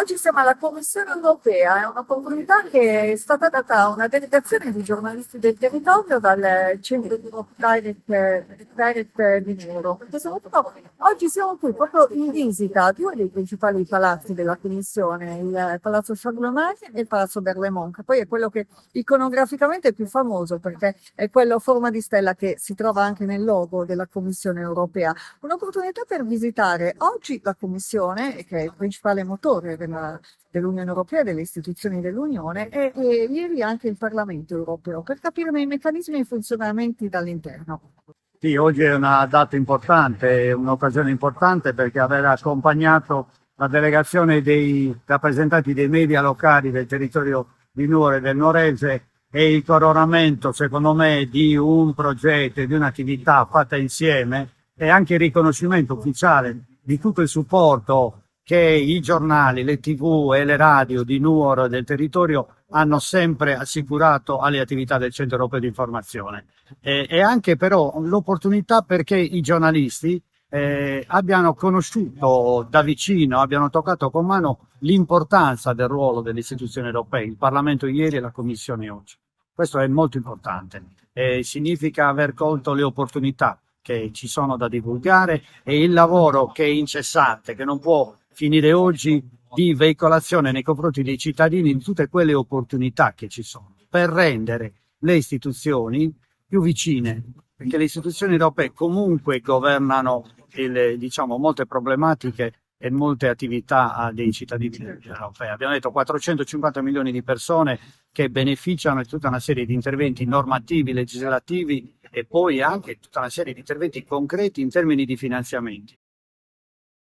Oggi siamo alla Commissione europea, è un'opportunità che è stata data a una delegazione di giornalisti del territorio dal centro di Direct di Nuoro. Oggi siamo qui proprio in visita a due dei principali palazzi della Commissione, il Palazzo Charlemagne e il Palazzo Berlemont, che poi è quello che iconograficamente è più famoso perché è quello a forma di stella che si trova anche nel logo della Commissione europea. Un'opportunità per visitare oggi la Commissione, che è il principale motore dell'Unione Europea e delle istituzioni dell'Unione, e ieri anche il Parlamento europeo, per capire i meccanismi e i funzionamenti dall'interno. Sì, oggi è una data importante, è un'occasione importante perché aver accompagnato la delegazione dei rappresentanti dei media locali del territorio di Nuoro e del Nuorese è il coronamento, secondo me, di un progetto e di un'attività fatta insieme e anche il riconoscimento ufficiale di tutto il supporto che i giornali, le TV e le radio di Nuoro e del territorio hanno sempre assicurato alle attività del Centro Europeo di Informazione. E anche però l'opportunità perché i giornalisti abbiano conosciuto da vicino, abbiano toccato con mano l'importanza del ruolo delle istituzioni europee, il Parlamento ieri e la Commissione oggi. Questo è molto importante, significa aver colto le opportunità che ci sono da divulgare e il lavoro che è incessante, che non può finire oggi, di veicolazione nei confronti dei cittadini di tutte quelle opportunità che ci sono per rendere le istituzioni più vicine, perché le istituzioni europee comunque governano diciamo, molte problematiche e molte attività dei cittadini europei. Abbiamo detto 450 milioni di persone che beneficiano di tutta una serie di interventi normativi, legislativi e poi anche tutta una serie di interventi concreti in termini di finanziamenti.